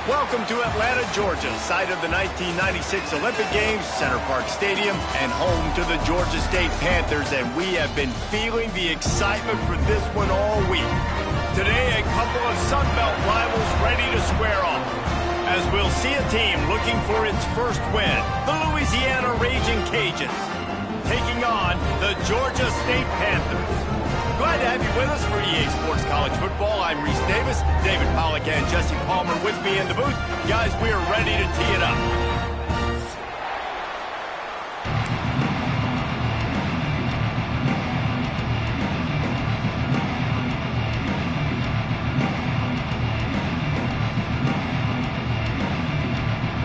Welcome to Atlanta, Georgia, site of the 1996 Olympic Games, Center Parc Stadium, and home to the Georgia State Panthers, and we have been feeling the excitement for this one all week. Today, a couple of Sun Belt rivals ready to square off, as we'll see a team looking for its first win, the Louisiana Raging Cajuns, taking on the Georgia State Panthers. Glad to have you with us for EA Sports College Football. I'm Reese Davis, David Pollack and Jesse Palmer with me in the booth. Guys, we are ready to tee it up.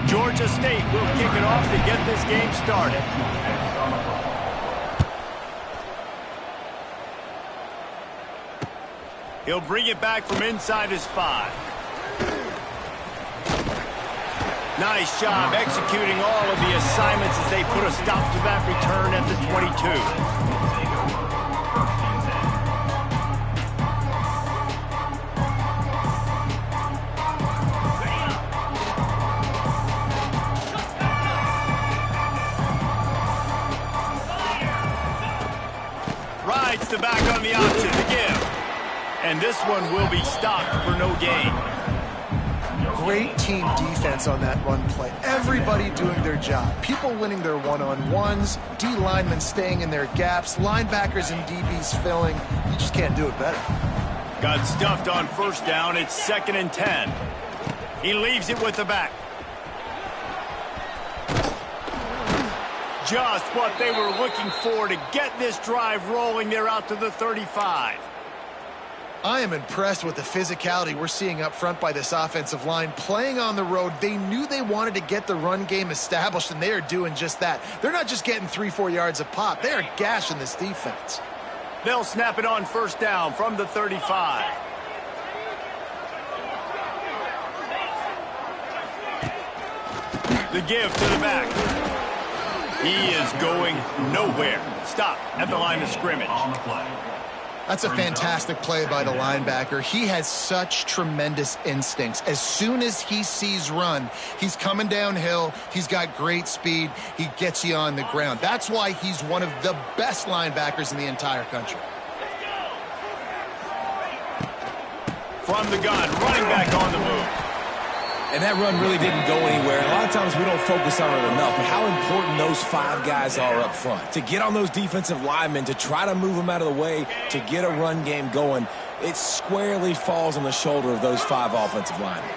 Georgia State will kick it off to get this game started. He'll bring it back from inside his 5. Nice job executing all of the assignments as they put a stop to that return at the 22. Rides the back on the option to give. And this one will be stopped for no gain. Great team defense on that run play. Everybody doing their job. People winning their one-on-ones, D linemen staying in their gaps, linebackers and DBs filling. You just can't do it better. Got stuffed on first down. It's 2nd and 10. He leaves it with the back. Just what they were looking for to get this drive rolling. They're out to the 35. I am impressed with the physicality we're seeing up front by this offensive line. Playing on the road, they knew they wanted to get the run game established, and they are doing just that. They're not just getting 3-4 yards a pop. They are gashing this defense. They'll snap it on first down from the 35. The give to the back. He is going nowhere. Stop at the line of scrimmage. That's a fantastic play by the linebacker. He has such tremendous instincts. As soon as he sees run, he's coming downhill. He's got great speed. He gets you on the ground. That's why he's one of the best linebackers in the entire country. From the gun, running back on the move. And that run really didn't go anywhere. A lot of times we don't focus on it enough, but how important those 5 guys are up front. To get on those defensive linemen, to try to move them out of the way, to get a run game going, it squarely falls on the shoulder of those 5 offensive linemen.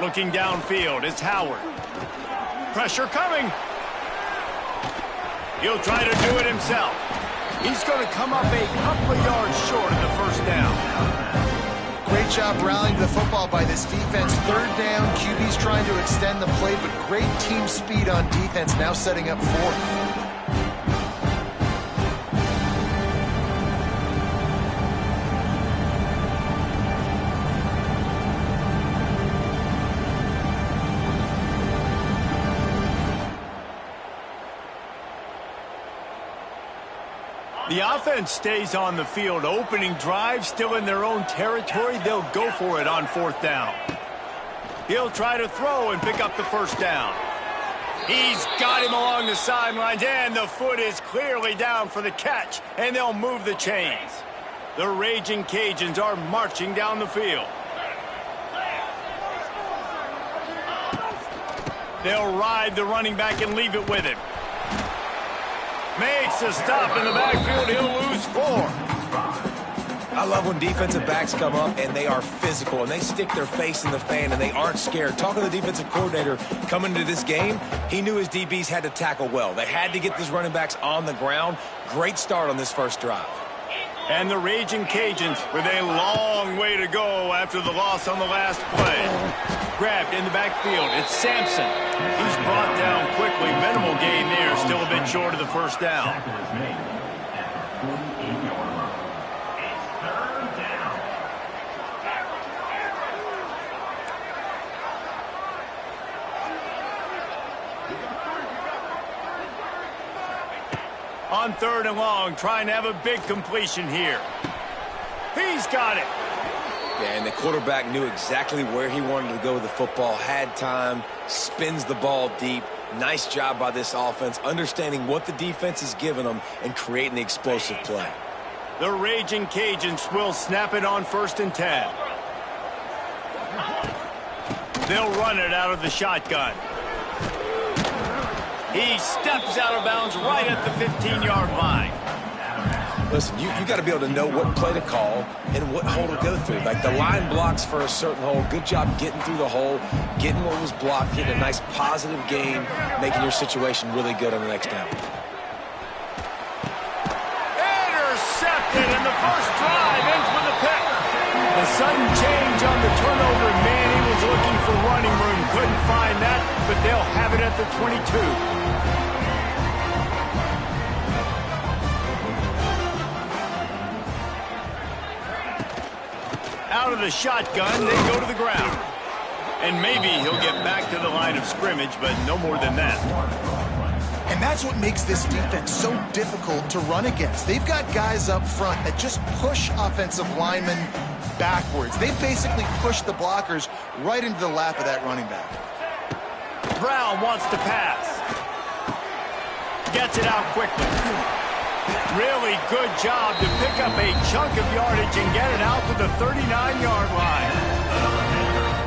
Looking downfield, it's Howard. Pressure coming. He'll try to do it himself. He's going to come up a couple of yards short of the first down. Great job rallying to the football by this defense. 3rd down, QB's trying to extend the play, but great team speed on defense, now setting up 4th. The offense stays on the field. Opening drive, still in their own territory. They'll go for it on 4th down. He'll try to throw and pick up the first down. He's got him along the sidelines, and the foot is clearly down for the catch, and they'll move the chains. The Raging Cajuns are marching down the field. They'll ride the running back and leave it with him. Makes a stop in the backfield. He'll lose 4. I love when defensive backs come up and they are physical and they stick their face in the fan and they aren't scared. Talking to the defensive coordinator coming into this game, he knew his DBs had to tackle well. They had to get these running backs on the ground. Great start on this first drive. And the Raging Cajuns with a long way to go after the loss on the last play. Grabbed in the backfield. It's Sampson. He's brought down quickly. Minimal gain there. Still a bit short of the first down. On 3rd and long, trying to have a big completion here. He's got it. Yeah, and the quarterback knew exactly where he wanted to go with the football, had time, spins the ball deep. Nice job by this offense, understanding what the defense is giving them and creating the explosive play. The Raging Cajuns will snap it on 1st and 10. They'll run it out of the shotgun. He steps out of bounds right at the 15-yard line. Listen, you got to be able to know what play to call and what hole to go through. Like the line blocks for a certain hole. Good job getting through the hole, getting what was blocked, getting a nice positive gain, making your situation really good on the next down. Intercepted, and the first drive ends with a pick. The sudden change on the turnover, man, he was looking for running room. Couldn't find that, but they'll have it at the 22. Out of the shotgun, they go to the ground. And maybe he'll get back to the line of scrimmage, but no more than that. And that's what makes this defense so difficult to run against. They've got guys up front that just push offensive linemen backwards. They basically push the blockers right into the lap of that running back. Brown wants to pass. Gets it out quickly. Really good job to pick up a chunk of yardage and get it out to the 39-yard line.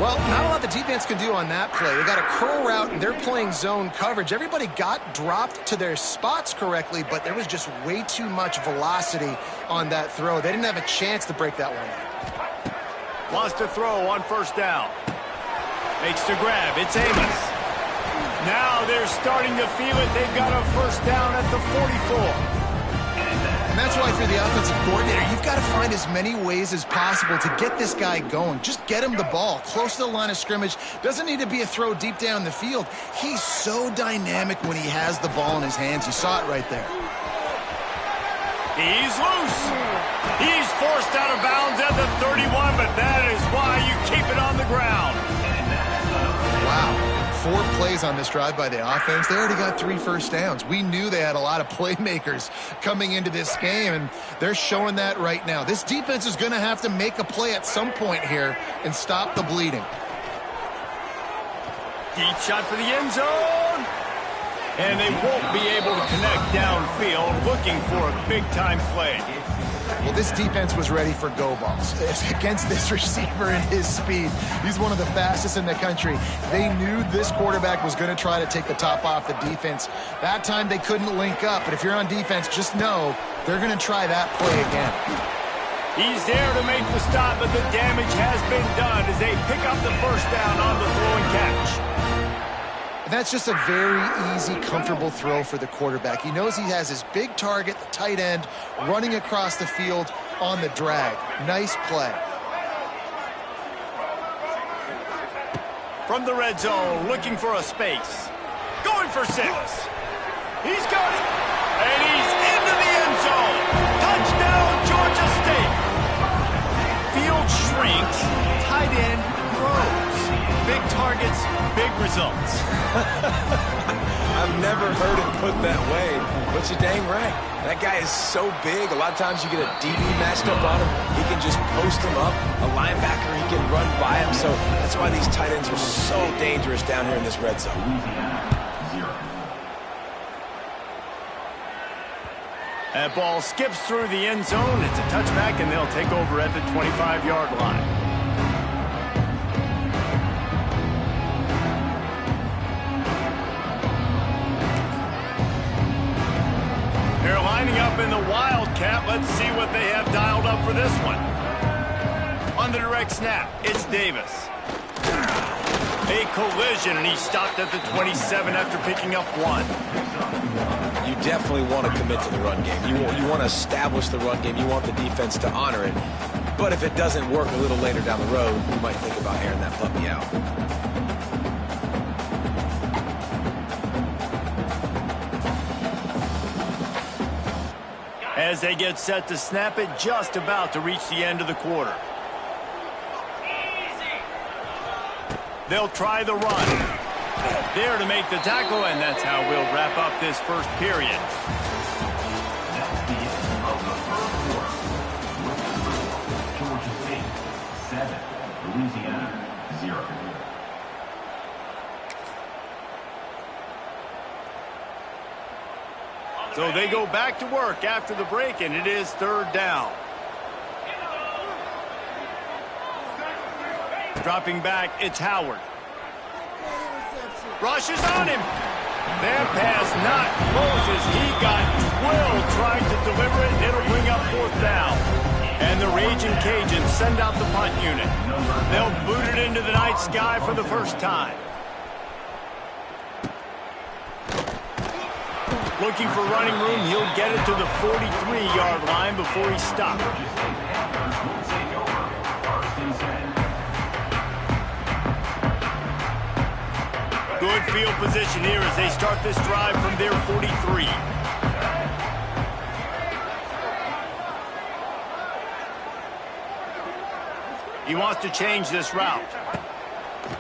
Well, not a lot the defense can do on that play. They got a curl route, and they're playing zone coverage. Everybody got dropped to their spots correctly, but there was just way too much velocity on that throw. They didn't have a chance to break that one. Wants to throw on 1st down. Makes the grab. It's Amos. Now they're starting to feel it. They've got a 1st down at the 44. And that's why for the offensive coordinator, you've got to find as many ways as possible to get this guy going. Just get him the ball close to the line of scrimmage. Doesn't need to be a throw deep down the field. He's so dynamic when he has the ball in his hands. You saw it right there. He's loose. He's forced out of bounds at the 31, but that is why you keep it on the ground. Wow. 4 plays on this drive by the offense. They already got 3 first downs. We knew they had a lot of playmakers coming into this game, and they're showing that right now. This defense is going to have to make a play at some point here and stop the bleeding. Deep shot for the end zone. And they won't be able to connect downfield, looking for a big-time play. Well, this defense was ready for go balls against this receiver and his speed. He's one of the fastest in the country. They knew this quarterback was going to try to take the top off the defense. That time they couldn't link up, but if you're on defense, just know they're going to try that play again. He's there to make the stop, but the damage has been done as they pick up the 1st down on the throw and catch. That's just a very easy, comfortable throw for the quarterback. He knows he has his big target, the tight end, running across the field on the drag. Nice play. From the red zone, looking for a space. Going for 6. He's got it. And he's into the end zone. Touchdown, Georgia State. Field shrinks. Tight end grows. Big targets, big results. I've never heard it put that way, but you're dang right. That guy is so big. A lot of times you get a DB matched up on him. He can just post him up. A linebacker, he can run by him. So that's why these tight ends are so dangerous down here in this red zone. That ball skips through the end zone. It's a touchback, and they'll take over at the 25-yard line. They're lining up in the Wildcat. Let's see what they have dialed up for this one. On the direct snap, it's Davis. A collision, and he stopped at the 27 after picking up 1. You definitely want to commit to the run game. You want to establish the run game. You want the defense to honor it. But if it doesn't work a little later down the road, you might think about airing that puppy out. As they get set to snap it, just about to reach the end of the quarter. They'll try the run. There to make the tackle, and that's how we'll wrap up this first period. So they go back to work after the break, and it is third down. Dropping back, it's Howard. Rushes on him. That pass not close as he got drilled trying to deliver it. It'll bring up fourth down. And the Raging Cajuns send out the punt unit. They'll boot it into the night sky for the first time. Looking for running room, he'll get it to the 43-yard line before he stops. Good field position here as they start this drive from their 43. He wants to change this route.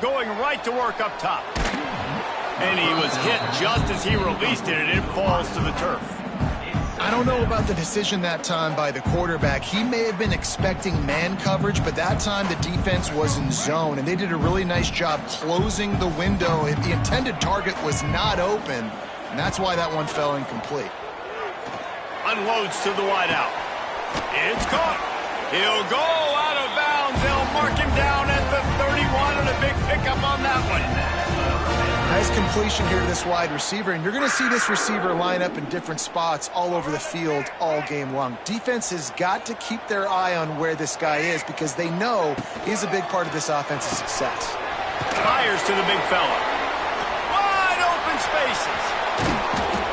Going right to work up top. And he was hit just as he released it, and it falls to the turf. I don't know about the decision that time by the quarterback. He may have been expecting man coverage, but that time the defense was in zone, and they did a really nice job closing the window. The intended target was not open, and that's why that one fell incomplete. Unloads to the wideout. It's caught. He'll go out of bounds. They'll mark him down at the 31, and a big pickup on that one. Nice completion here to this wide receiver, and you're going to see this receiver line up in different spots all over the field all game long. Defense has got to keep their eye on where this guy is because they know he's a big part of this offense's success. Fires to the big fella. Wide open spaces.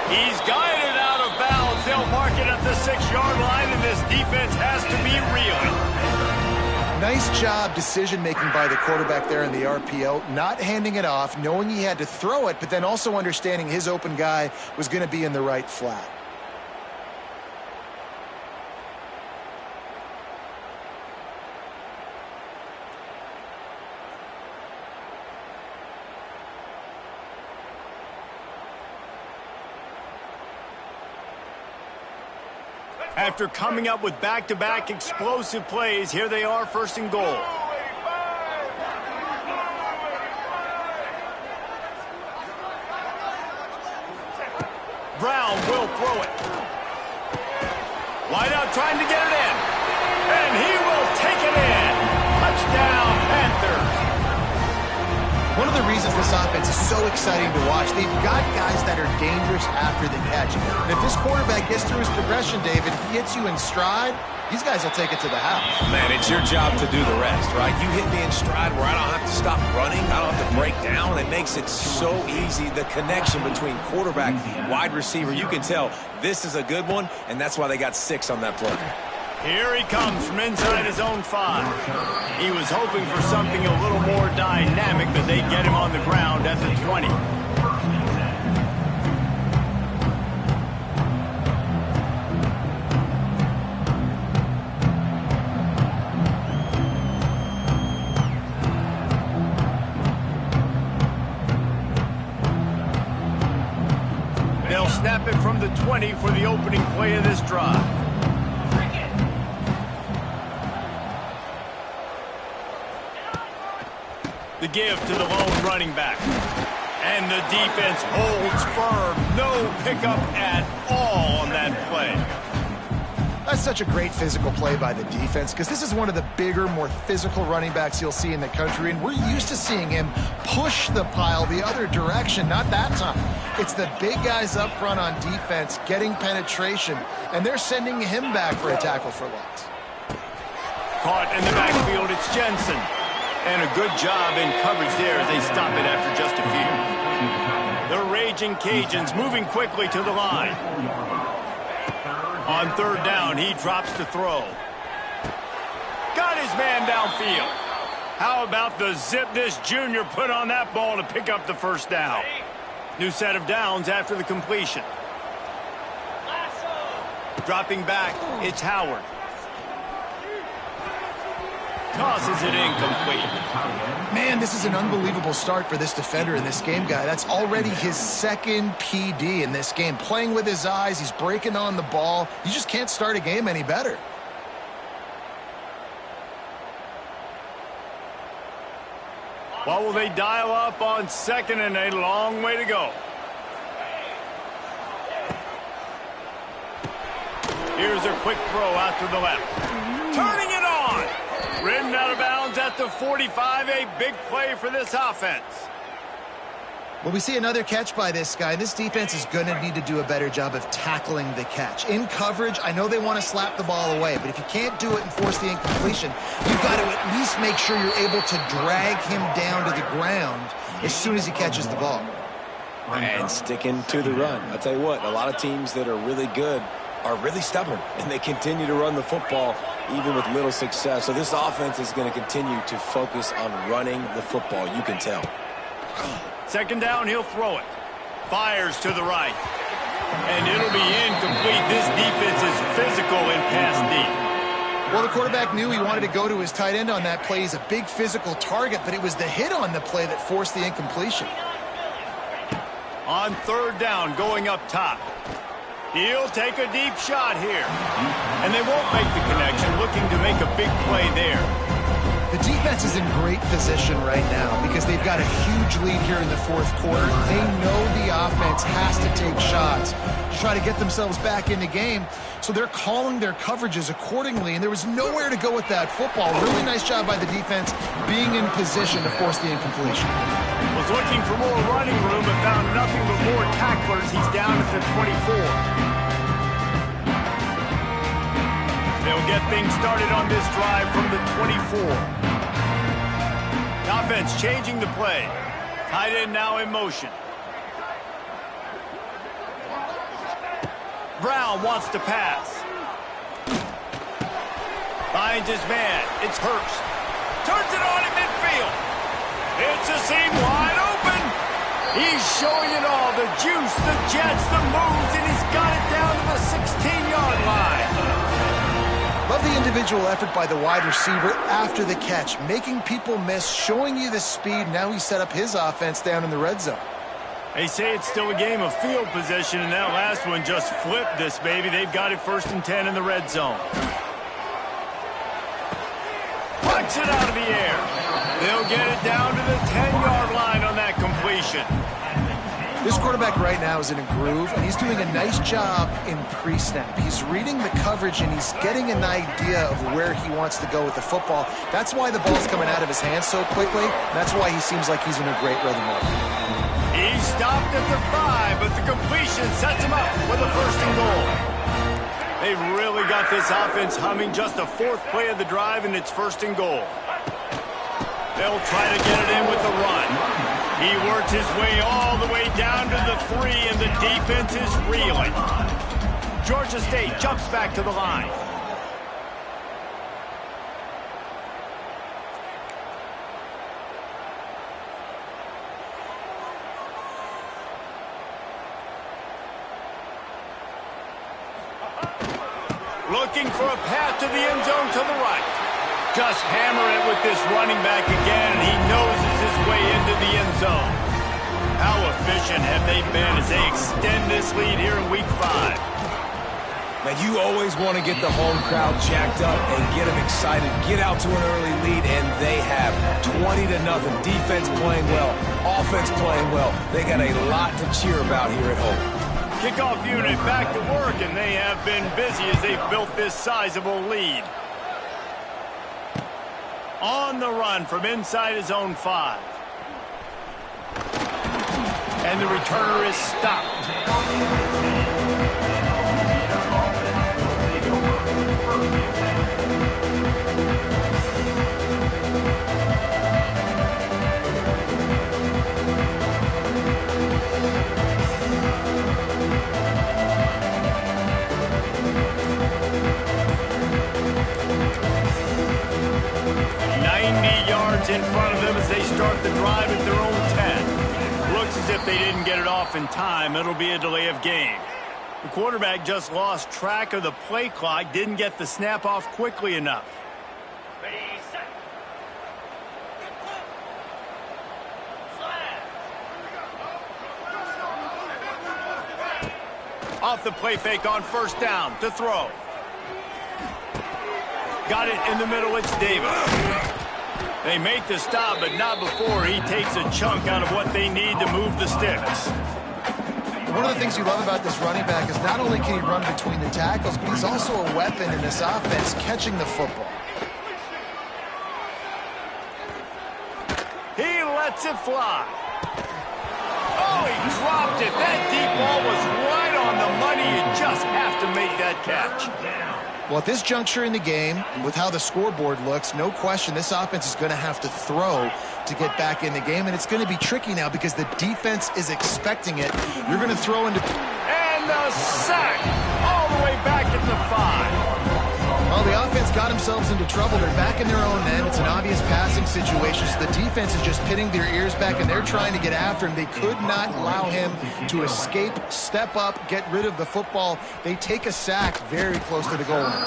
He's guided out of bounds. They'll mark it at the 6-yard line, and this defense has to be reeling. Nice job decision-making by the quarterback there in the RPO, not handing it off, knowing he had to throw it, but then also understanding his open guy was going to be in the right flat. After coming up with back-to-back explosive plays, here they are, first and goal. Brown will throw it. Wide out trying to get it in. And he will take it in. Touchdown, Panthers. One of the reasons this offense is so exciting to watch, they've got guys that are dangerous after the catch. And if this quarterback gets through his progression, David, he hits you in stride, these guys will take it to the house. Man, it's your job to do the rest, right? You hit me in stride where I don't have to stop running, I don't have to break down. It makes it so easy. The connection between quarterback, wide receiver, you can tell this is a good one, and that's why they got 6 on that play. Here he comes from inside his own 5. He was hoping for something a little more dynamic, but they get him on the ground at the 20. They'll snap it from the 20 for the opening play of this drive. The give to the lone running back. And the defense holds firm. No pickup at all on that play. That's such a great physical play by the defense because this is one of the bigger, more physical running backs you'll see in the country, and we're used to seeing him push the pile the other direction. Not that time. It's the big guys up front on defense getting penetration, and they're sending him back for a tackle for loss. Caught in the backfield, it's Jensen. And a good job in coverage there as they stop it after just a few. The Raging Cajuns moving quickly to the line. On third down, he drops to throw. Got his man downfield. How about the zip this junior put on that ball to pick up the first down? New set of downs after the completion. Dropping back, it's Howard. Tosses it incomplete. Man, this is an unbelievable start for this defender in this game, guy. That's already his second PD in this game. Playing with his eyes, he's breaking on the ball. You just can't start a game any better. What will they dial up on second and a long way to go? Here's a quick throw out to the left. Turning it on. Ridden out of bounds at the 45. A big play for this offense. Well, we see another catch by this guy. This defense is going to need to do a better job of tackling the catch. In coverage, I know they want to slap the ball away, but if you can't do it and force the incompletion, you've got to at least make sure you're able to drag him down to the ground as soon as he catches the ball. And sticking to the run. I'll tell you what, a lot of teams that are really good are really stubborn, and they continue to run the football even with little success. So this offense is going to continue to focus on running the football, you can tell. Second down, he'll throw it. Fires to the right. And it'll be incomplete. This defense is physical in pass deep. Well, the quarterback knew he wanted to go to his tight end on that play. He's a big physical target, but it was the hit on the play that forced the incompletion. On third down, going up top. He'll take a deep shot here. And they won't make the connection, looking to make a big play there. The defense is in great position right now because they've got a huge lead here in the fourth quarter. They know the offense has to take shots to try to get themselves back in the game, so they're calling their coverages accordingly, and there was nowhere to go with that football. Really nice job by the defense being in position to force the incompletion. Was looking for more running room but found nothing but more tacklers. He's down at the 24. They'll get things started on this drive from the 24. Offense changing the play. Tight end now in motion. Brown wants to pass. Finds his man. It's Hurst. Turns it on in midfield. It's a seam wide open. He's showing it all. The juice, the jets, the moves, and he's got it down to the 16-yard line. Love the individual effort by the wide receiver after the catch, making people miss, showing you the speed. Now he set up his offense down in the red zone. They say it's still a game of field position, and that last one just flipped this, baby. They've got it 1st and 10 in the red zone. Puts it out of the air. They'll get it down to the 10-yard line on that completion. This quarterback right now is in a groove, and he's doing a nice job in pre-snap. He's reading the coverage, and he's getting an idea of where he wants to go with the football. That's why the ball's coming out of his hands so quickly. That's why he seems like he's in a great rhythm. He stopped at the 5, but the completion sets him up with a 1st and goal. They've really got this offense humming. Just a 4th play of the drive, and it's 1st and goal. They'll try to get it in with the run. He works his way all the way down to the 3, and the defense is reeling. Georgia State jumps back to the line. Looking for a path to the end zone to the right. Just hammer it with this running back again, and he noses his way into the end zone. How efficient have they been as they extend this lead here in Week 5? Now, you always want to get the home crowd jacked up and get them excited, get out to an early lead, and they have 20-0. Defense playing well, offense playing well. They got a lot to cheer about here at home. Kickoff unit back to work, and they have been busy as they've built this sizable lead. On the run from inside his own 5. And the returner is stopped. In front of them as they start the drive at their own 10. Looks as if they didn't get it off in time. It'll be a delay of game. The quarterback just lost track of the play clock, didn't get the snap off quickly enough. Off the play fake on 1st down to throw. Got it in the middle, it's Davis. They make the stop, but not before he takes a chunk out of what they need to move the sticks. One of the things you love about this running back is not only can he run between the tackles, but he's also a weapon in this offense catching the football. He lets it fly. Oh, he dropped it. That deep ball was right on the money. You just have to make that catch. Well, at this juncture in the game, with how the scoreboard looks, no question this offense is going to have to throw to get back in the game, and it's going to be tricky now because the defense is expecting it. You're going to throw into... And the sack all the way back at the 5. Well, the offense got themselves into trouble. They're back in their own end. It's an obvious passing situation. So the defense is just pitting their ears back, and they're trying to get after him. They could not allow him to escape, step up, get rid of the football. They take a sack very close to the goal line.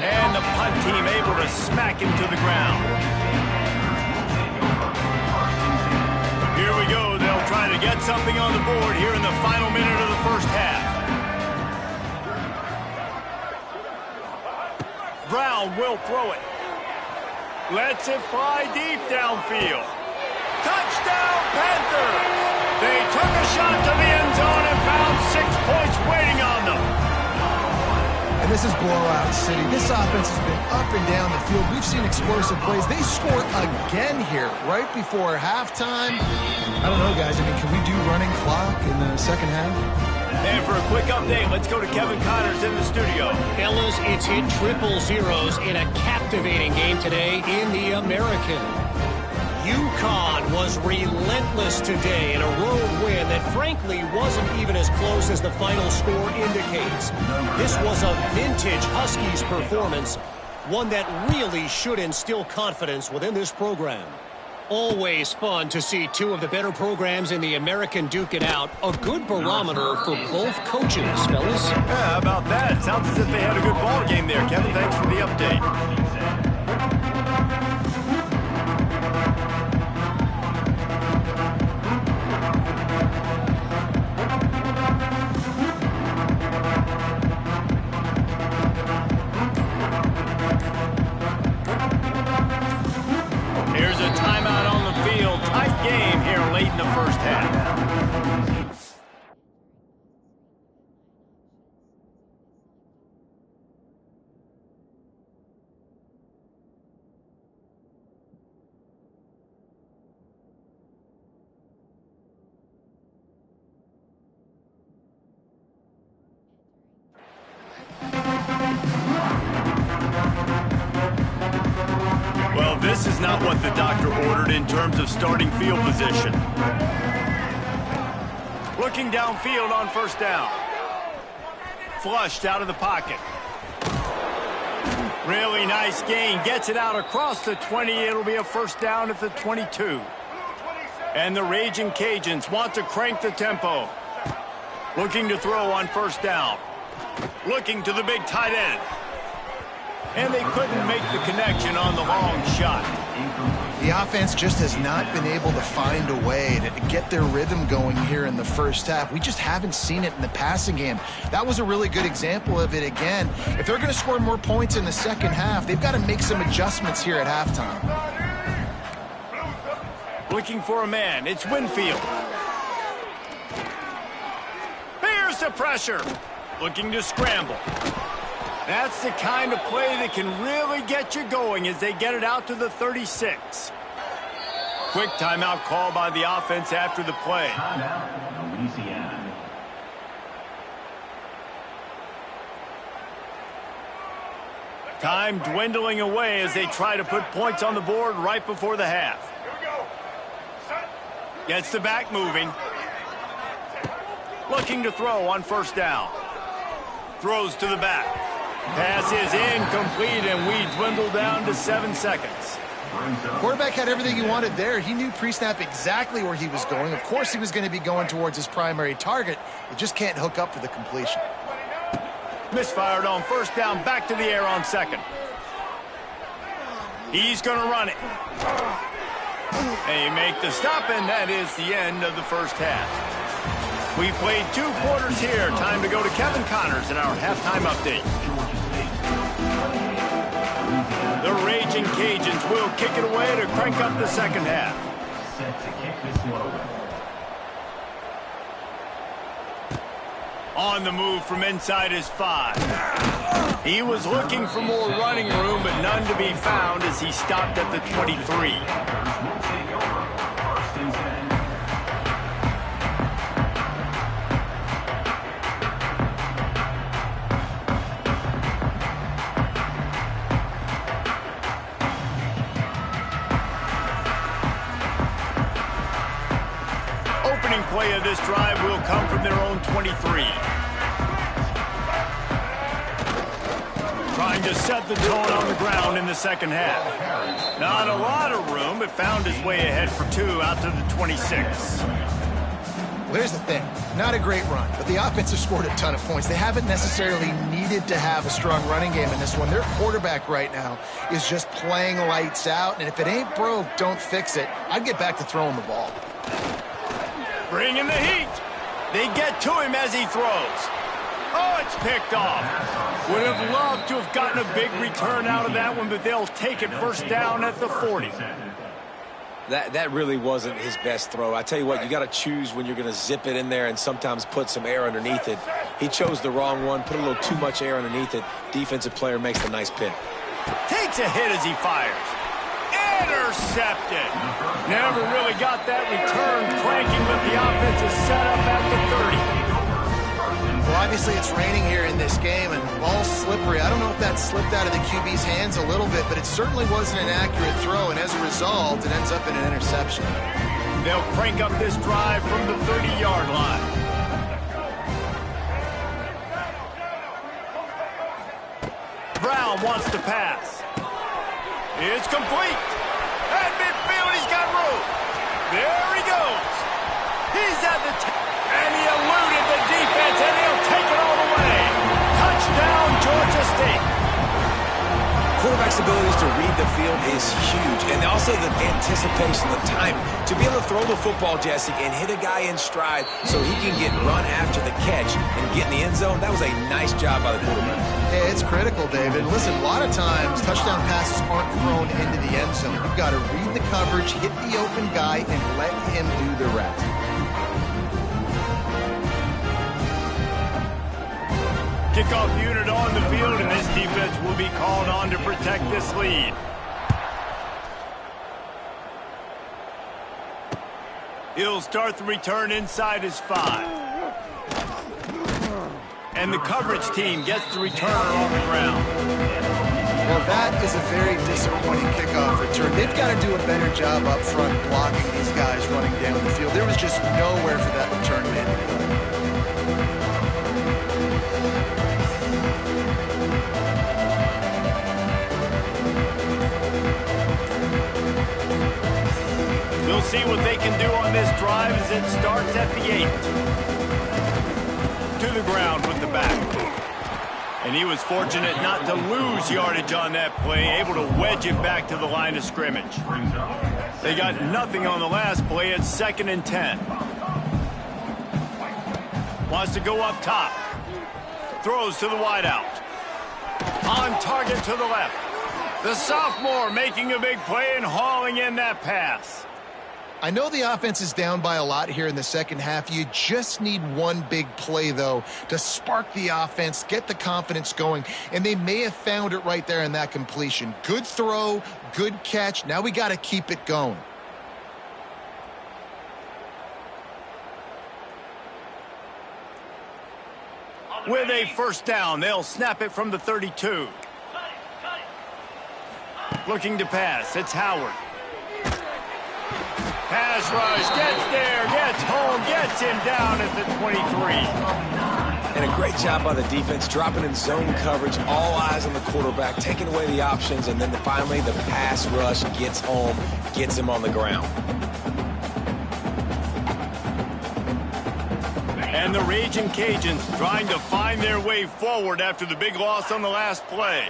And the punt team able to smack him to the ground. Here we go. They'll try to get something on the board here in the final minute of the first half. Brown will throw it. Lets it fly deep downfield. Touchdown, Panthers! They took a shot to the end zone and found 6 points waiting on them. And this is blowout city. This offense has been up and down the field. We've seen explosive plays. They scored again here right before halftime. I don't know, guys. I mean, can we do running clock in the second half? And for a quick update, let's go to Kevin Connors in the studio. Fellas, it's hit triple zeros in a captivating game today in the American. UConn was relentless today in a road win that frankly wasn't even as close as the final score indicates. This was a vintage Huskies performance, one that really should instill confidence within this program. Always fun to see two of the better programs in the American duke it out. A good barometer for both coaches, fellas. Yeah, how about that? Sounds as if they had a good ball game there. Kevin, thanks for the update. Here's a timeout on the field. Tight game here late in the first half. Well, this is not what the doctor ordered in terms of starting field position. Looking downfield on first down. Flushed out of the pocket. Really nice gain. Gets it out across the 20. It'll be a first down at the 22. And the Raging Cajuns want to crank the tempo. Looking to throw on first down. Looking to the big tight end. And they couldn't make the connection on the long shot. The offense just has not been able to find a way to get their rhythm going here in the first half. We just haven't seen it in the passing game. That was a really good example of it again. If they're going to score more points in the second half, they've got to make some adjustments here at halftime. Looking for a man. It's Winfield. Here's the pressure. Looking to scramble. That's the kind of play that can really get you going as they get it out to the 36. Quick timeout call by the offense after the play. Louisiana. Time dwindling away as they try to put points on the board right before the half. Gets the back moving. Looking to throw on first down. Throws to the back. Pass is incomplete, and we dwindle down to 7 seconds. Quarterback had everything he wanted there. He knew pre-snap exactly where he was going. Of course he was going to be going towards his primary target. He just can't hook up for the completion. Misfired on first down, back to the air on second. He's going to run it. They make the stop, and that is the end of the first half. We've played 2 quarters here. Time to go to Kevin Connors in our halftime update. The Raging Cajuns will kick it away to crank up the second half. Set to kick this one away. On the move from inside his 5. He was looking for more running room, but none to be found as he stopped at the 23. Opening play of this drive will come from their own 23. Trying to set the tone on the ground in the second half. Not a lot of room, but found his way ahead for 2 out to the 26. Well, here's the thing. Not a great run, but the offense has scored a ton of points. They haven't necessarily needed to have a strong running game in this one. Their quarterback right now is just playing lights out, and if it ain't broke, don't fix it. I'd get back to throwing the ball. Bringing the heat. They get to him as he throws. Oh, it's picked off. Would have loved to have gotten a big return out of that one, but they'll take it first down at the 40. That really wasn't his best throw. I tell you what, you got to choose when you're going to zip it in there and sometimes put some air underneath it. He chose the wrong one, put a little too much air underneath it. Defensive player makes the nice pick. Takes a hit as he fires. Intercepted. Never really got that return cranking, but the offense is set up at the 30. Well, obviously it's raining here in this game, and the ball's slippery. I don't know if that slipped out of the QB's hands a little bit, but it certainly wasn't an accurate throw, and as a result, it ends up in an interception. They'll crank up this drive from the 30-yard line. Brown wants to pass. It's complete. At midfield, he's got room. There he goes. He's at the and he eluded the defense, and he'll take it all the way. Touchdown, Georgia State. Quarterback's abilities to read the field is huge, and also the anticipation, the time to be able to throw the football, Jesse, and hit a guy in stride so he can get run after the catch and get in the end zone. That was a nice job by the quarterback. Yeah, it's critical, David. Listen, a lot of times touchdown passes aren't thrown into the end zone. You've got to read the coverage, hit the open guy, and let him do the rest. Kickoff unit on the field, and this defense will be called on to protect this lead. He'll start the return inside his 5. And the coverage team gets the returner on the ground. Well, that is a very disappointing kickoff return. They've got to do a better job up front blocking these guys running down the field. There was just nowhere for that return man to go. We'll see what they can do on this drive as it starts at the 8. To the ground with the back. And he was fortunate not to lose yardage on that play, able to wedge it back to the line of scrimmage. They got nothing on the last play. It's 2nd and 10. Wants to go up top. Throws to the wideout. On target to the left. The sophomore making a big play and hauling in that pass. I know the offense is down by a lot here in the second half. You just need one big play, though, to spark the offense, get the confidence going, and they may have found it right there in that completion. Good throw, good catch. Now we got to keep it going. With a first down, they'll snap it from the 32. Looking to pass, it's Howard. Pass rush, gets there, gets home, gets him down at the 23. And a great job by the defense, dropping in zone coverage, all eyes on the quarterback, taking away the options, and then finally the pass rush gets home, gets him on the ground. And the Raging Cajuns trying to find their way forward after the big loss on the last play.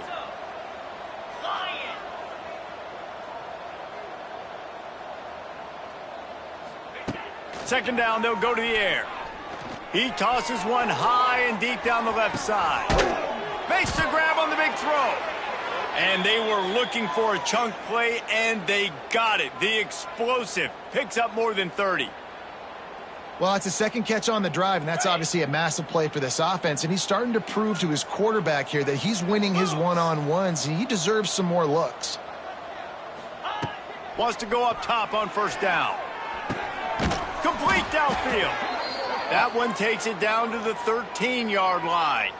Second down, they'll go to the air. He tosses one high and deep down the left side. Makes the grab on the big throw. And they were looking for a chunk play, and they got it. The explosive picks up more than 30. Well, it's a second catch on the drive, and that's obviously a massive play for this offense, and he's starting to prove to his quarterback here that he's winning his one-on-ones, and he deserves some more looks. Wants to go up top on first down. Complete downfield. That one takes it down to the 13-yard line.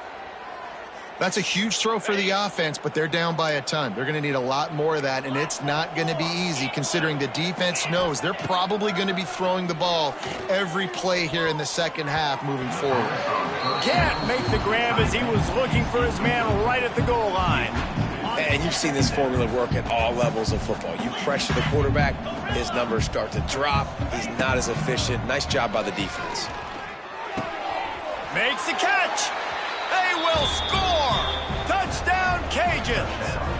That's a huge throw for the offense, but they're down by a ton. They're going to need a lot more of that, and it's not going to be easy considering the defense knows they're probably going to be throwing the ball every play here in the second half moving forward. Can't make the grab as he was looking for his man right at the goal line. And you've seen this formula work at all levels of football. You pressure the quarterback, his numbers start to drop. He's not as efficient. Nice job by the defense. Makes the catch. They will score. Touchdown, Cajuns.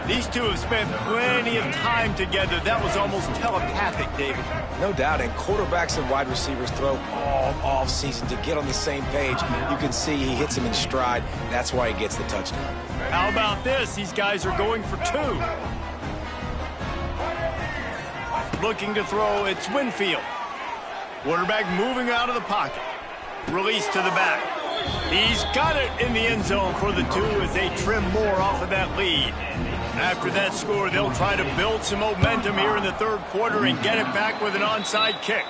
These two have spent plenty of time together. That was almost telepathic, David. No doubt, and quarterbacks and wide receivers throw all off-season to get on the same page. You can see he hits him in stride. That's why he gets the touchdown. How about this? These guys are going for two. Looking to throw, it's Winfield. Quarterback moving out of the pocket. Release to the back. He's got it in the end zone for the two as they trim more off of that lead. After that score, they'll try to build some momentum here in the third quarter and get it back with an onside kick.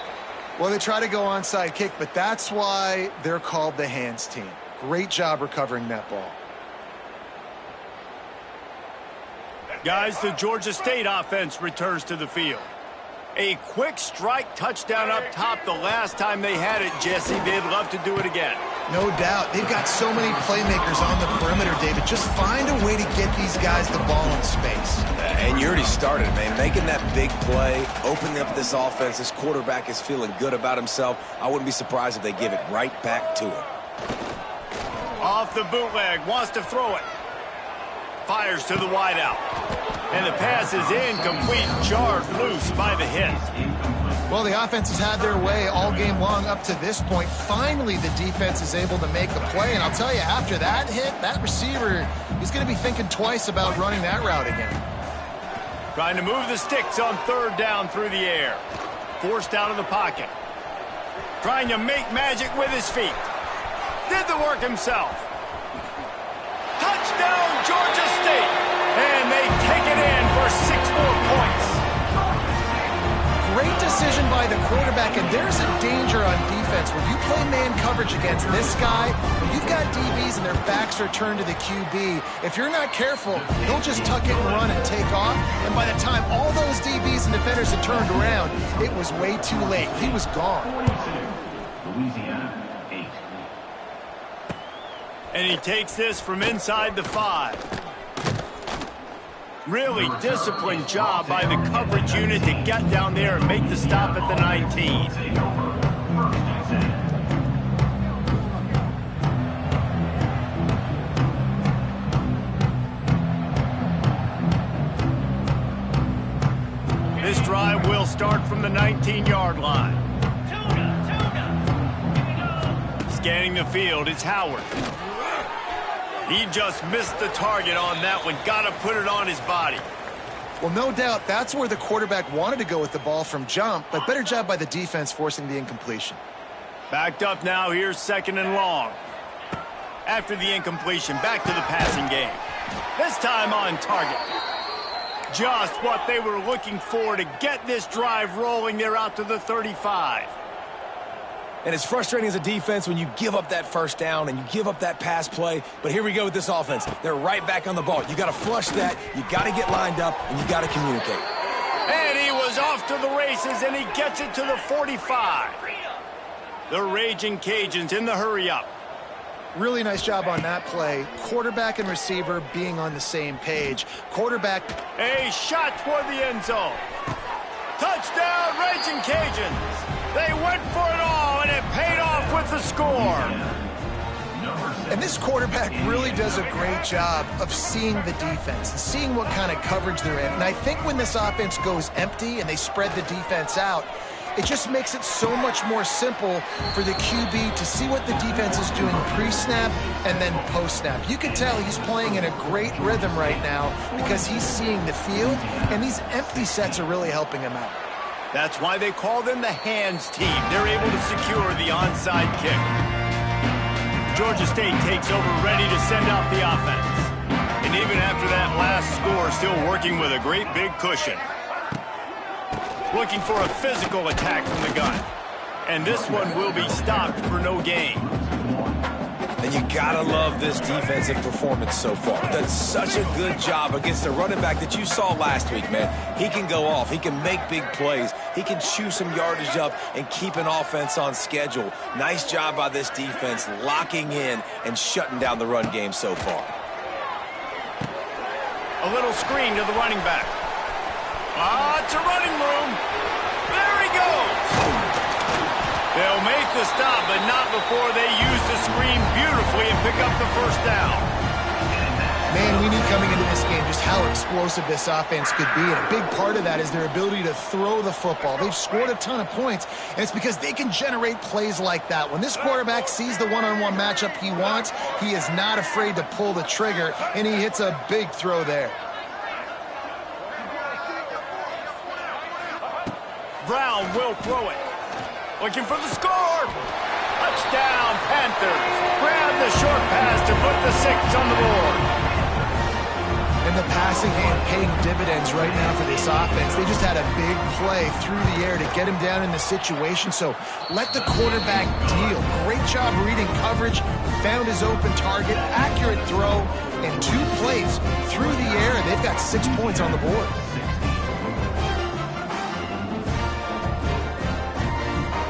Well, they try to go onside kick, but that's why they're called the hands team. Great job recovering that ball. Guys, the Georgia State offense returns to the field. A quick strike touchdown up top the last time they had it, Jesse. They'd love to do it again. No doubt. They've got so many playmakers on the perimeter, David. Just find a way to get these guys the ball in space. And you already started, man. Making that big play, opening up this offense. This quarterback is feeling good about himself. I wouldn't be surprised if they give it right back to him. Off the bootleg, wants to throw it. Fires to the wideout. And the pass is incomplete, jarred loose by the hit. Well, the offense has had their way all game long up to this point. Finally, the defense is able to make a play. And I'll tell you, after that hit, that receiver, he's going to be thinking twice about running that route again. Trying to move the sticks on third down through the air. Forced out of the pocket. Trying to make magic with his feet. Did the work himself. Touchdown, Georgia State. And they take it in for 6 more points. Great decision by the quarterback, and there's a danger on defense. When you play man coverage against this guy, when you've got DBs and their backs are turned to the QB, if you're not careful, he'll just tuck it and run and take off. And by the time all those DBs and defenders had turned around, it was way too late. He was gone. Louisiana, 8. And he takes this from inside the 5. Really disciplined job by the coverage unit to get down there and make the stop at the 19. This drive will start from the 19-yard line. Scanning the field, it's Howard. He just missed the target on that one. Got to put it on his body. Well, no doubt that's where the quarterback wanted to go with the ball from jump, but better job by the defense forcing the incompletion. Backed up now. Here's 2nd and long. After the incompletion, back to the passing game. This time on target. Just what they were looking for to get this drive rolling. They're out to the 35. And it's frustrating as a defense when you give up that first down and you give up that pass play. But here we go with this offense. They're right back on the ball. You got to flush that. You got to get lined up, and you got to communicate. And he was off to the races, and he gets it to the 45. The Raging Cajuns in the hurry-up. Really nice job on that play. Quarterback and receiver being on the same page. Quarterback. A shot toward the end zone. Touchdown, Raging Cajuns. They went for it all, and it paid off with the score. And this quarterback really does a great job of seeing the defense and seeing what kind of coverage they're in. And I think when this offense goes empty and they spread the defense out, it just makes it so much more simple for the QB to see what the defense is doing pre-snap and then post-snap. You can tell he's playing in a great rhythm right now because he's seeing the field, and these empty sets are really helping him out. That's why they call them the hands team. They're able to secure the onside kick. Georgia State takes over, ready to send off the offense. And even after that last score, still working with a great big cushion. Looking for a physical attack from the gun. And this one will be stopped for no gain. And you gotta love this defensive performance so far. Done such a good job against the running back that you saw last week, man. He can go off. He can make big plays. He can chew some yardage up and keep an offense on schedule. Nice job by this defense locking in and shutting down the run game so far. A little screen to the running back. It's a running room. There he goes. They'll make the stop, but not before they use the screen beautifully and pick up the first down. Man, we knew coming into this game just how explosive this offense could be, and a big part of that is their ability to throw the football. They've scored a ton of points, and it's because they can generate plays like that. When this quarterback sees the one-on-one matchup he wants, he is not afraid to pull the trigger, and he hits a big throw there. Brown will throw it. Looking for the score. Touchdown, Panthers. Grab the short pass to put the 6 on the board. And the passing game paying dividends right now for this offense. They just had a big play through the air to get him down in the situation. So let the quarterback deal. Great job reading coverage. Found his open target. Accurate throw. And 2 plays through the air. And they've got 6 points on the board.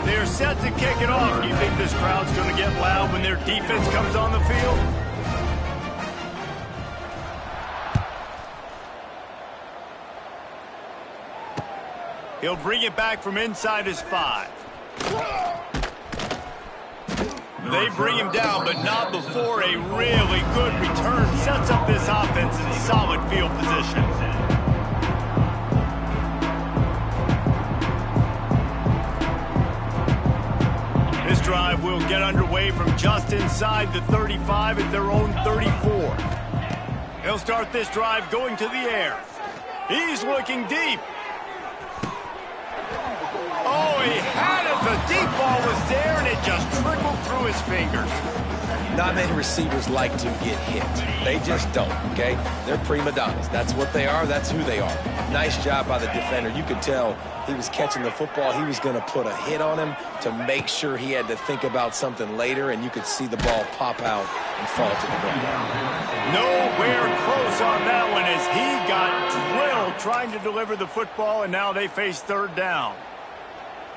They're set to kick it off. Do you think this crowd's going to get loud when their defense comes on the field? He'll bring it back from inside his 5. They bring him down, but not before a really good return sets up this offense in solid field position. This drive will get underway from just inside the 35 at their own 34. He'll start this drive going to the air. He's looking deep. Oh, he had it. The deep ball was there, and it just trickled through his fingers. Not many receivers like to get hit. They just don't, okay? They're prima donnas. That's what they are. That's who they are. Nice job by the defender. You could tell he was catching the football. He was going to put a hit on him to make sure he had to think about something later, and you could see the ball pop out and fall to the ground. Nowhere close on that one as he got drilled trying to deliver the football, and now they face 3rd down.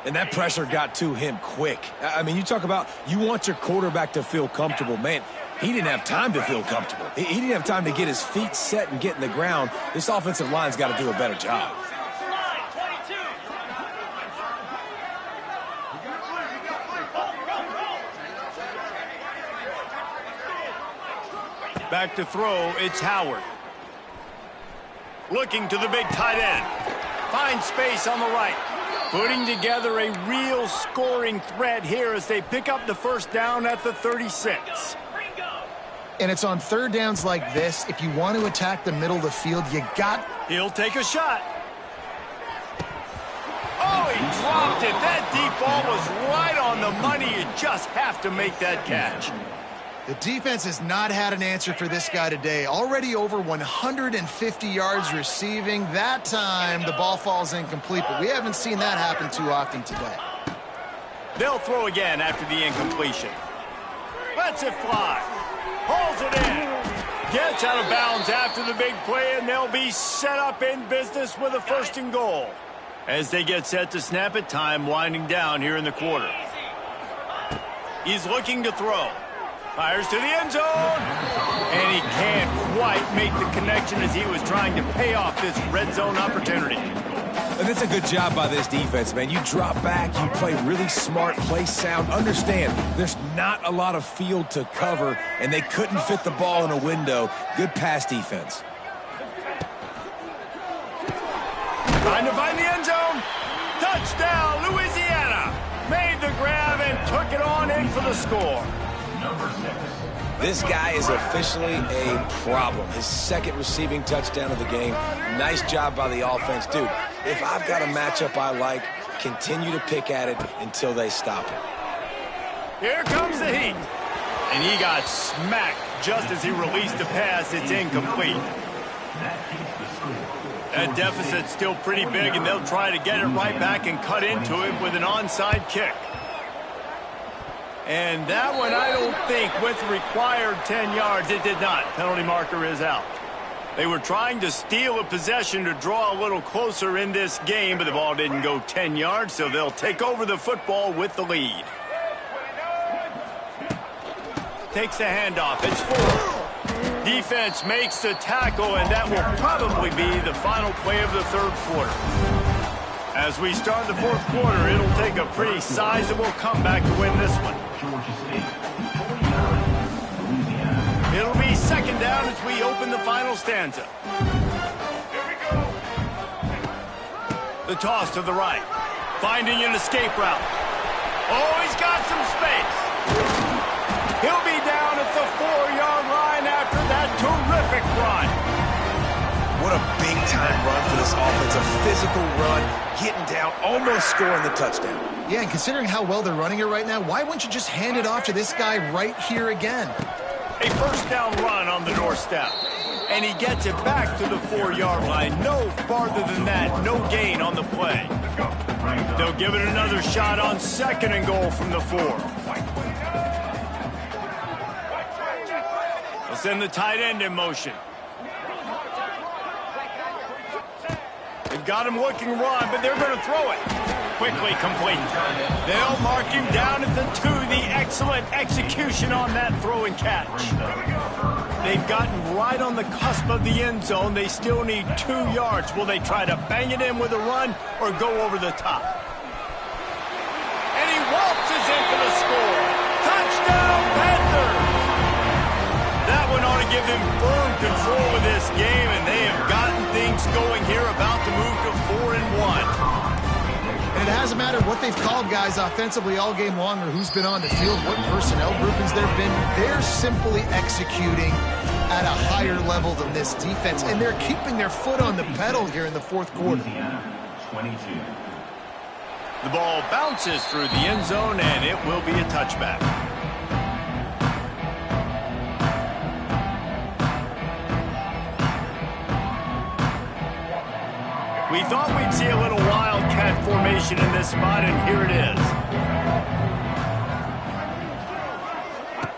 And that pressure got to him quick. I mean, you talk about you want your quarterback to feel comfortable. Man, he didn't have time to feel comfortable. He didn't have time to get his feet set and get in the ground. This offensive line's got to do a better job. Back to throw, it's Howard. Looking to the big tight end. Finds space on the right. Putting together a real scoring threat here as they pick up the first down at the 36. And it's on 3rd downs like this. If you want to attack the middle of the field, you got... He'll take a shot. Oh, he dropped it. That deep ball was right on the money. You just have to make that catch. The defense has not had an answer for this guy today. Already over 150 yards receiving. That time, the ball falls incomplete, but we haven't seen that happen too often today. They'll throw again after the incompletion. Lets it fly. Hauls it in. Gets out of bounds after the big play, and they'll be set up in business with a 1st and goal. As they get set to snap it, time winding down here in the quarter. He's looking to throw. Fires to the end zone. And he can't quite make the connection as he was trying to pay off this red zone opportunity. And it's a good job by this defense, man. You drop back, you play really smart, play sound. Understand, there's not a lot of field to cover, and they couldn't fit the ball in a window. Good pass defense. Trying to find the end zone. Touchdown, Louisiana. Made the grab and took it on in for the score. This guy is officially a problem. His second receiving touchdown of the game. Nice job by the offense. Dude, if I've got a matchup I like, continue to pick at it until they stop it. Here comes the heat. And he got smacked just as he released the pass. It's incomplete. That deficit's still pretty big, and they'll try to get it right back and cut into it with an onside kick. And that one, I don't think, with the required 10 yards, it did not. Penalty marker is out. They were trying to steal a possession to draw a little closer in this game, but the ball didn't go 10 yards, so they'll take over the football with the lead. Takes the handoff. It's 4. Defense makes the tackle, and that will probably be the final play of the third quarter. As we start the fourth quarter, it'll take a pretty sizable comeback to win this one. It'll be second down as we open the final stanza. Here we go. The toss to the right. Finding an escape route. Oh, he's got some space. He'll be down at the 4-yard line after that terrific run. What a big-time run for this offense. A physical run, getting down, almost scoring the touchdown. Yeah, and considering how well they're running it right now, why wouldn't you just hand it off to this guy right here again? A first down run on the doorstep. And he gets it back to the 4-yard line. No farther than that. No gain on the play. They'll give it another shot on second and goal from the 4. They'll send the tight end in motion. They've got him looking run, but they're going to throw it. Quickly complete. They'll mark him down at the 2. The excellent execution on that throw and catch. They've gotten right on the cusp of the end zone. They still need 2 yards. Will they try to bang it in with a run or go over the top? And he waltzes in for the score. Touchdown, Panthers! That one ought to give them firm control of this game, and they have gotten things going here, about to move to 4-1. And it hasn't mattered what they've called guys offensively all game long or who's been on the field, what personnel groupings there have been. They're simply executing at a higher level than this defense, and they're keeping their foot on the pedal here in the fourth quarter. The ball bounces through the end zone, and it will be a touchback. We thought we'd see a little wildcat formation in this spot, and here it is.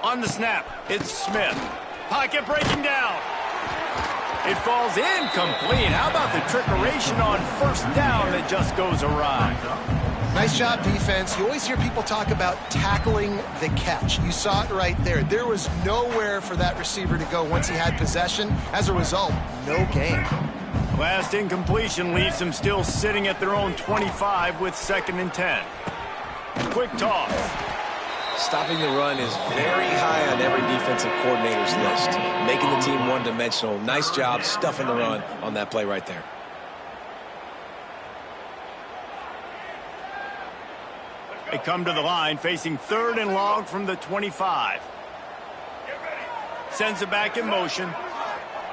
On the snap, it's Smith. Pocket breaking down. It falls incomplete. How about the trickeration on first down that just goes awry? Nice job, defense. You always hear people talk about tackling the catch. You saw it right there. There was nowhere for that receiver to go once he had possession. As a result, no gain. Last incompletion leaves them still sitting at their own 25 with 2nd and 10. Quick toss. Stopping the run is very high on every defensive coordinator's list. Making the team one-dimensional. Nice job stuffing the run on that play right there. They come to the line facing 3rd and long from the 25. Sends it back in motion.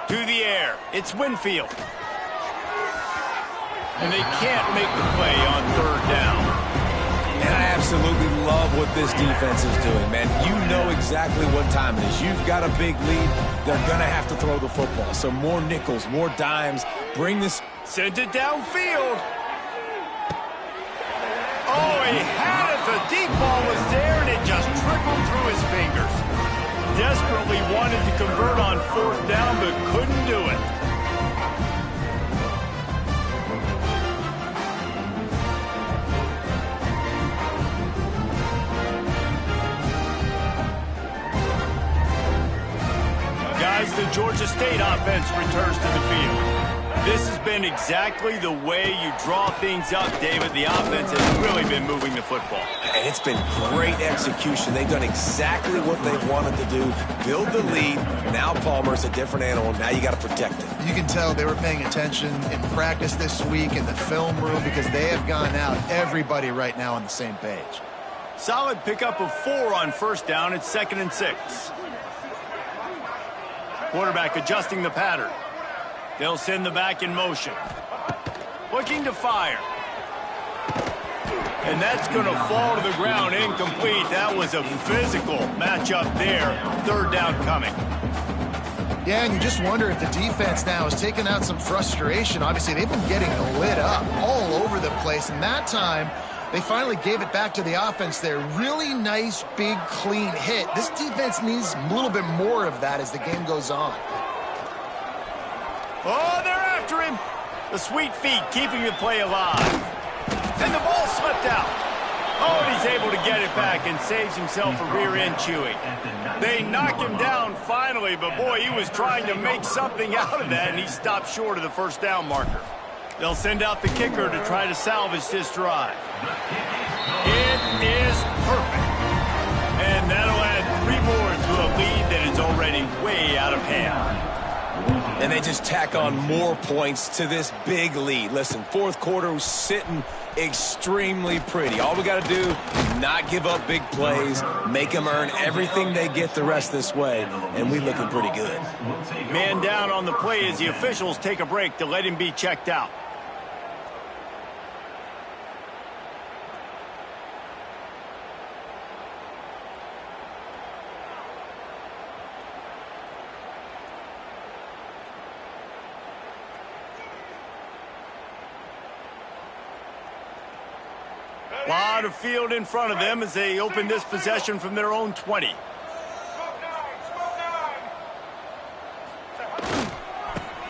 To the air. It's Winfield. And they can't make the play on 3rd down. And I absolutely love what this defense is doing, man. You know exactly what time it is. You've got a big lead. They're going to have to throw the football. So more nickels, more dimes. Bring this. Sends it downfield. Oh, he had it. The deep ball was there, and it just trickled through his fingers. Desperately wanted to convert on 4th down, but couldn't do it. Guys, the Georgia State offense returns to the field. This has been exactly the way you draw things up, David. The offense has really been moving the football. And it's been great execution. They've done exactly what they've wanted to do. Build the lead. Now Palmer's a different animal. Now you got to protect it. You can tell they were paying attention in practice this week in the film room because they have gone out. Everybody right now on the same page. Solid pickup of 4 on 1st down. It's 2nd and 6. Quarterback adjusting the pattern. They'll send the back in motion. Looking to fire. And that's going to fall to the ground incomplete. That was a physical matchup there. Third down coming. Yeah, and you just wonder if the defense now is taking out some frustration. Obviously, they've been getting lit up all over the place. And that time, they finally gave it back to the offense there. Really nice, big, clean hit. This defense needs a little bit more of that as the game goes on. Oh, they're after him. The sweet feet keeping the play alive. And the ball slipped out. Oh, and he's able to get it back and saves himself a rear end chewing. They knock him down finally, but boy, he was trying to make something out of that, and he stopped short of the first down marker. They'll send out the kicker to try to salvage this drive. It is perfect. And that'll add 3 more to a lead that is already way out of hand. And they just tack on more points to this big lead. Listen, fourth quarter was sitting extremely pretty. All we got to do, not give up big plays, make them earn everything they get the rest this way, and we looking pretty good. Man down on the play as the officials take a break to let him be checked out. A lot of field in front of them as they open this possession from their own 20.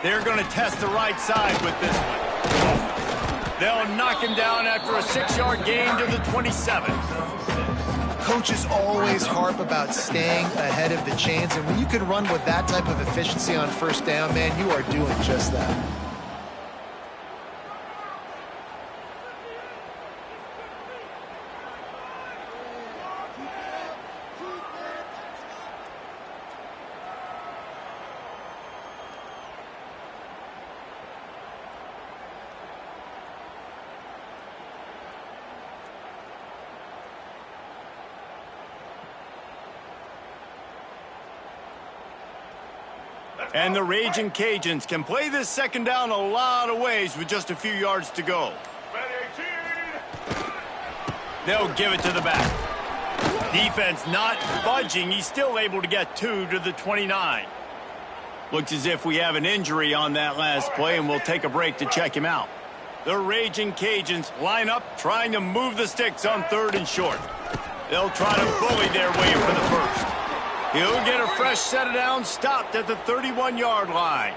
They're going to test the right side with this one. They'll knock him down after a 6-yard gain to the 27. Coaches always harp about staying ahead of the chains, and when you can run with that type of efficiency on first down, man, you are doing just that. And the Raging Cajuns can play this second down a lot of ways with just a few yards to go. They'll give it to the back. Defense not budging. He's still able to get 2 to the 29. Looks as if we have an injury on that last play, and we'll take a break to check him out. The Raging Cajuns line up, trying to move the sticks on 3rd and short. They'll try to bully their way for the first. He'll get a fresh set of downs, stopped at the 31-yard line.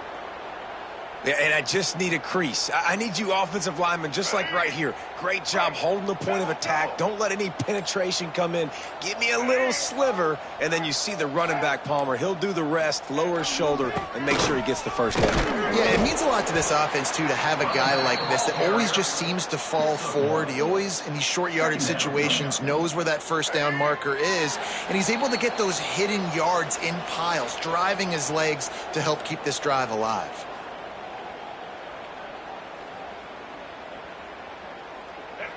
Yeah, and I just need a crease. I need you offensive linemen, just like right here. Great job holding the point of attack. Don't let any penetration come in. Give me a little sliver, and then you see the running back, Palmer. He'll do the rest, lower his shoulder, and make sure he gets the first down. Yeah, it means a lot to this offense, too, to have a guy like this that always just seems to fall forward. He always, in these short yardage situations, knows where that first down marker is, and he's able to get those hidden yards in piles, driving his legs to help keep this drive alive.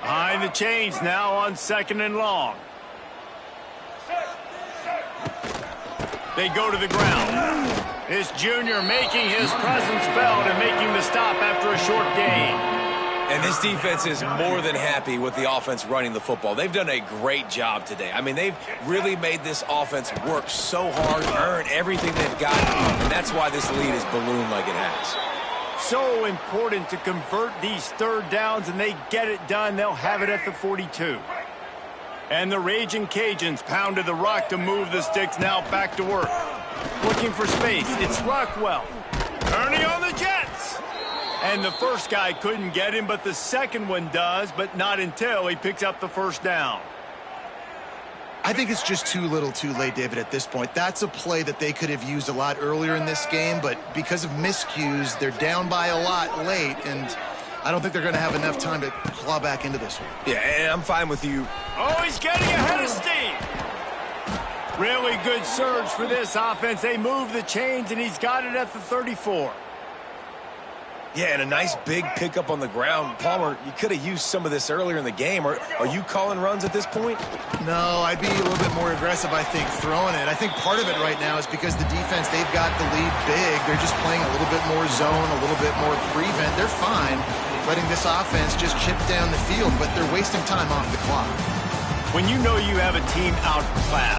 Behind the chains now on 2nd and long. They go to the ground. This junior making his presence felt and making the stop after a short gain. And this defense is more than happy with the offense running the football. They've done a great job today. I mean, they've really made this offense work so hard, earn everything they've got, and that's why this lead is ballooned like it has. So important to convert these 3rd downs, and they get it done. They'll have it at the 42. And the Raging Cajuns pounded the rock to move the sticks, now back to work. Looking for space. It's Rockwell. Ernie on the Jets. And the first guy couldn't get him, but the second one does, but not until he picks up the first down. I think it's just too little too late, David, at this point. That's a play that they could have used a lot earlier in this game, but because of miscues, they're down by a lot late, and I don't think they're going to have enough time to claw back into this one. Yeah, and I'm fine with you. Oh, he's getting ahead of steam. Really good surge for this offense. They move the chains, and he's got it at the 34. Yeah, and a nice big pickup on the ground. Palmer, you could have used some of this earlier in the game. Are you calling runs at this point? No, I'd be a little bit more aggressive, I think, throwing it. I think part of it right now is because the defense, they've got the lead big. They're just playing a little bit more zone, a little bit more prevent. They're fine letting this offense just chip down the field, but they're wasting time off the clock. When you know you have a team outclassed,